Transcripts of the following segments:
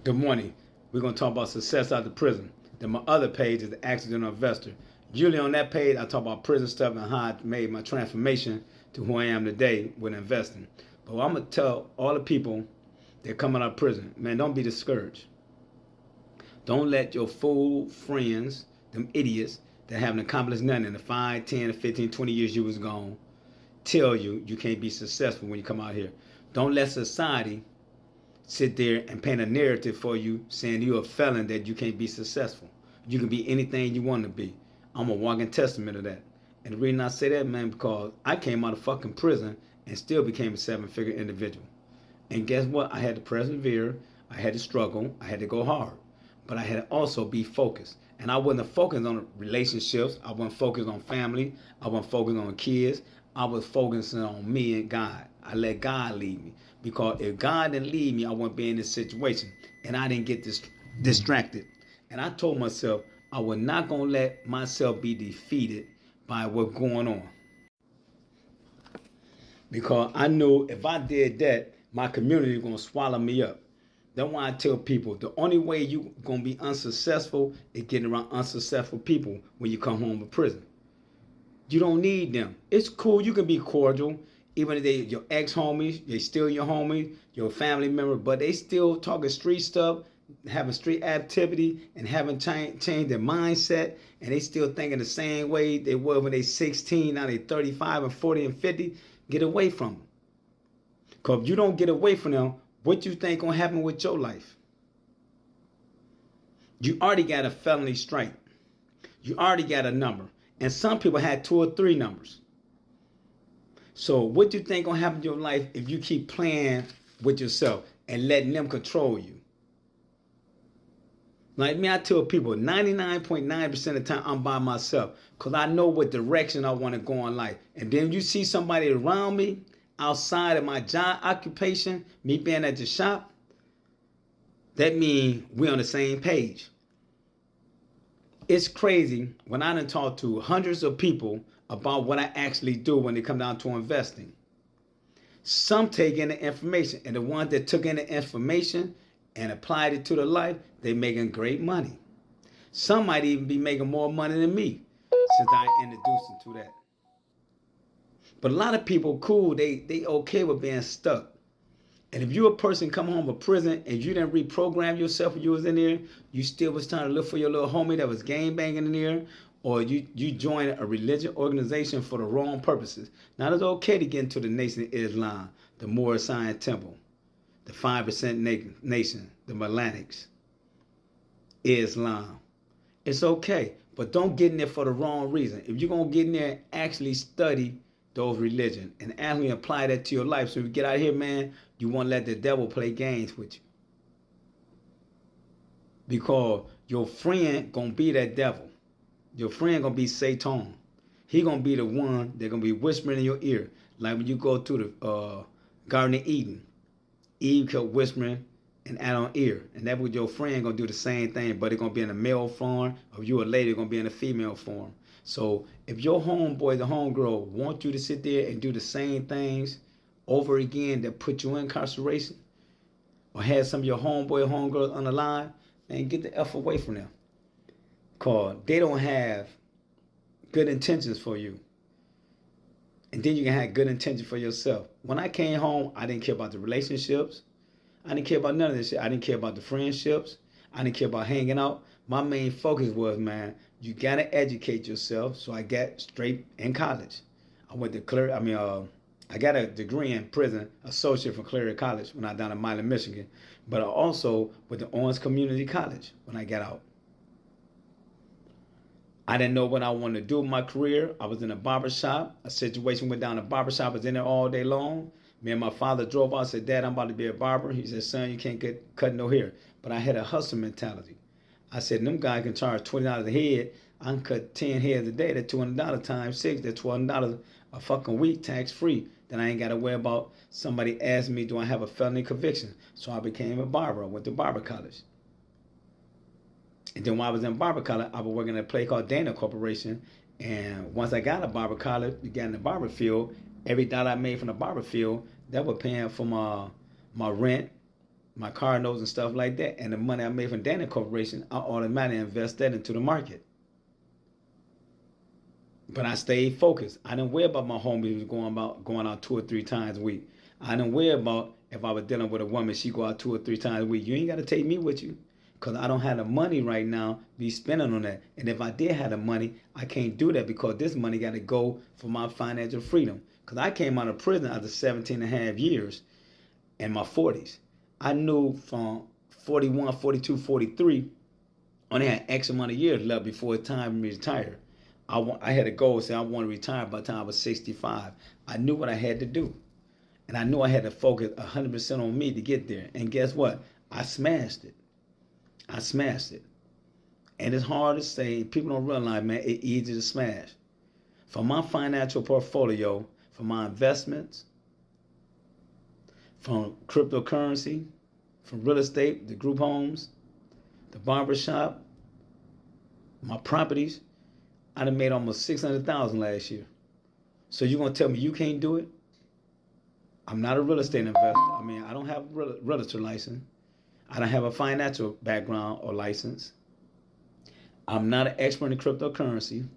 Good morning. We're going to talk about success out of prison. Then my other page is the accidental investor. Usually on that page, I talk about prison stuff and how I made my transformation to who I am today with investing. But I'm going to tell all the people that come out of prison, man, don't be discouraged. Don't let your fool friends, them idiots that haven't accomplished nothing in the 5, 10, 15, 20 years you was gone, tell you you can't be successful when you come out here. Don't let society sit there and paint a narrative for you saying you're a felon that you can't be successful. You can be anything you want to be. I'm a walking testament of that. And the reason I say that, man, because I came out of fucking prison and still became a 7-figure individual. And guess what? I had to persevere. I had to struggle. I had to go hard. But I had to also be focused. And I wasn't focused on relationships. I wasn't focused on family. I wasn't focused on kids. I was focusing on me and God. I let God lead me. Because if God didn't lead me, I wouldn't be in this situation. And I didn't get distracted. And I told myself I was not going to let myself be defeated by what's going on. Because I knew if I did that, my community was going to swallow me up. That's why I tell people the only way you're going to be unsuccessful is getting around unsuccessful people when you come home from prison. You don't need them. It's cool. You can be cordial. Even if they your ex-homies, they still your homies, your family member, but they still talking street stuff, having street activity, and haven't changed their mindset, and they still thinking the same way they were when they 16, now they 35 and 40 and 50. Get away from them. Because if you don't get away from them, what you think gonna happen with your life? You already got a felony strike. You already got a number. And some people had 2 or 3 numbers. So what you think gonna happen to your life if you keep playing with yourself and letting them control you? Like me, I tell people 99.9% of the time I'm by myself because I know what direction I want to go in life. And then you see somebody around me outside of my job occupation, me being at the shop, that means we're on the same page. It's crazy when I done talked to hundreds of people about what I actually do when it comes down to investing. Some take in the information, and the ones that took in the information and applied it to their life, they making great money. Some might even be making more money than me since I introduced them to that. But a lot of people, cool, they okay with being stuck. And if you're a person come home from prison and you didn't reprogram yourself when you was in there, you still was trying to look for your little homie that was gang banging in there, or you joined a religious organization for the wrong purposes. Now it's okay to get into the Nation of Islam, the Moorish Science Temple, the 5% Nation, the Melanics, Islam. It's okay, but don't get in there for the wrong reason. If you're going to get in there and actually study those religions and actually apply that to your life, so if you get out here, man, you won't let the devil play games with you. Because your friend going to be that devil. Your friend going to be Satan. He going to be the one that going to be whispering in your ear. Like when you go to the Garden of Eden. Eve kept whispering and Adam ear. And that's what your friend going to do the same thing. But it's going to be in a male form. Or you a lady going to be in a female form. So if your homeboy, the homegirl, want you to sit there and do the same things over again that put you in incarceration, or have some of your homeboy or homegirls on the line, man, get the F away from them. Because they don't have good intentions for you. And then you can have good intentions for yourself. When I came home, I didn't care about the relationships. I didn't care about none of this shit. I didn't care about the friendships. I didn't care about hanging out. My main focus was, man, you got to educate yourself. So I got straight in college. I went to I got a degree in prison associate from Cleary College when I down in Milan, Michigan. But I also went to Orange Community College when I got out. I didn't know what I wanted to do with my career. I was in a barber shop. A situation went down. The barber shop. I was in there all day long. Me and my father drove out and said, Dad, I'm about to be a barber. He said, son, you can't get cut no hair. But I had a hustle mentality. I said, them guys can charge $20 a head. I can cut 10 heads a day. That's $200 times 6. That's $1,200 a fucking week, tax free. Then I ain't got to worry about somebody asking me, do I have a felony conviction? So I became a barber. I went to barber college. And then while I was in barber college, I was working at a place called Dana Corporation. And once I got a barber college, got in the barber field, every dollar I made from the barber field, that was paying for my rent, my car notes and stuff like that, and the money I made from Dana Corporation, I automatically invest that into the market. But I stayed focused. I didn't worry about my homies going out 2 or 3 times a week. I didn't worry about if I was dealing with a woman, she go out 2 or 3 times a week. You ain't got to take me with you, because I don't have the money right now to be spending on that. And if I did have the money, I can't do that because this money got to go for my financial freedom. Because I came out of prison after 17 and a half years in my 40s. I knew from 41, 42, 43, only had X amount of years left before it's time for me to retire. I had a goal, say I want to retire by the time I was 65. I knew what I had to do. And I knew I had to focus 100% on me to get there. And guess what? I smashed it. I smashed it. And it's hard to say. People don't realize, man, it's easy to smash. For my financial portfolio, for my investments, from cryptocurrency, from real estate, the group homes, the barbershop, my properties, I done made almost $600,000 last year. So you're gonna tell me you can't do it? I'm not a real estate investor. I mean, I don't have a realtor license. I don't have a financial background or license. I'm not an expert in cryptocurrency.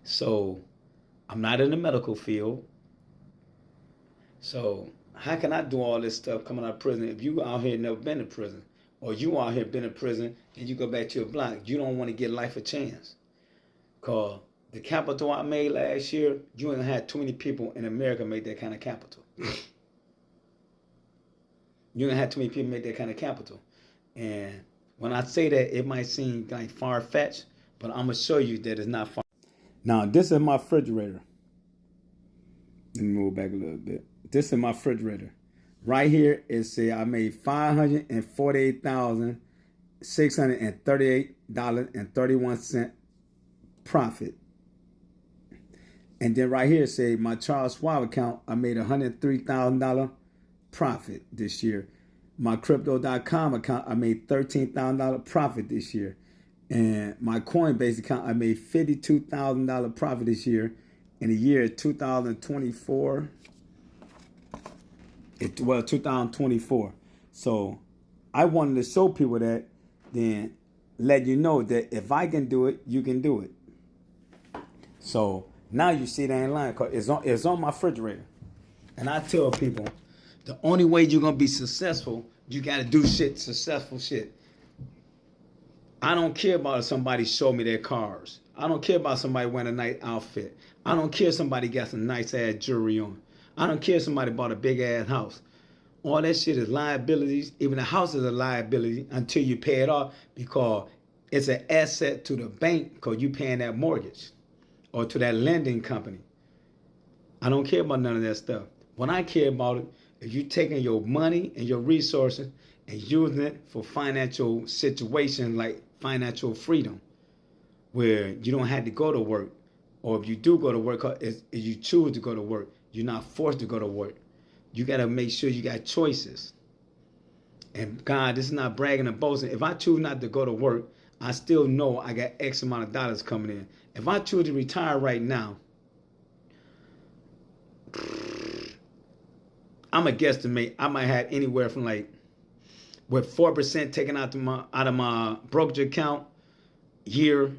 So I'm not in the medical field. So how can I do all this stuff coming out of prison if you out here never been to prison? Or you out here been in prison and you go back to your block? You don't want to give life a chance. Because the capital I made last year, you ain't had too many people in America make that kind of capital. You ain't had too many people make that kind of capital. And when I say that, it might seem like far-fetched, but I'm going to show you that it's not far. Now, this is my refrigerator. Let me move back a little bit. This is my refrigerator. Right here, it says I made $548,638.31 profit. And then right here, it says my Charles Schwab account, I made $103,000 profit this year. My Crypto.com account, I made $13,000 profit this year. And my Coinbase account, I made $52,000 profit this year. In the year 2024, 2024. So I wanted to show people that, then let you know that if I can do it, you can do it. So now you see that in line, because it's on my refrigerator. And I tell people, the only way you're going to be successful, you got to do successful shit. I don't care about if somebody show me their cars. I don't care about somebody wearing a nice outfit. I don't care if somebody got some nice ass jewelry on. I don't care if somebody bought a big ass house. All that shit is liabilities. Even the house is a liability until you pay it off, because it's an asset to the bank because you paying that mortgage or to that lending company. I don't care about none of that stuff. What I care about it is you taking your money and your resources and using it for financial situations like financial freedom, where you don't have to go to work. Or if you do go to work, if you choose to go to work, you're not forced to go to work. You got to make sure you got choices. And God, this is not bragging or boasting. If I choose not to go to work, I still know I got X amount of dollars coming in. If I choose to retire right now, I'm a guesstimate. I might have anywhere from with 4% taken out of my brokerage account year,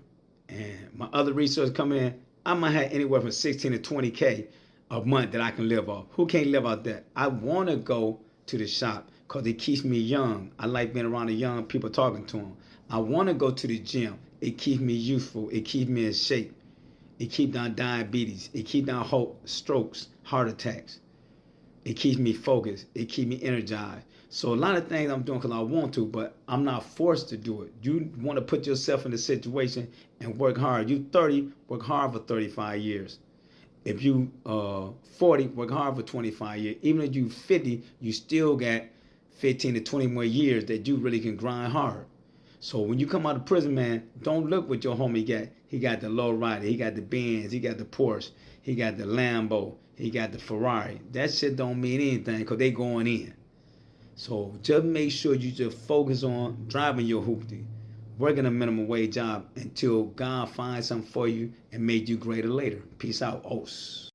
and my other resources coming in, I might have anywhere from 16 to 20K a month that I can live off. Who can't live off that? I want to go to the shop because it keeps me young. I like being around the young people, talking to them. I want to go to the gym. It keeps me youthful. It keeps me in shape. It keeps down diabetes. It keeps down strokes, heart attacks. It keeps me focused. It keeps me energized. So a lot of things I'm doing because I want to, but I'm not forced to do it. You want to put yourself in a situation and work hard. You 30, work hard for 35 years. If you 40, work hard for 25 years. Even if you 50, you still got 15 to 20 more years that you really can grind hard. So when you come out of prison, man, don't look what your homie got. He got the low rider. He got the Benz. He got the Porsche. He got the Lambo. He got the Ferrari. That shit don't mean anything because they going in. So just make sure you just focus on driving your hoopty, working a minimum wage job until God finds something for you and made you greater later. Peace out. Os.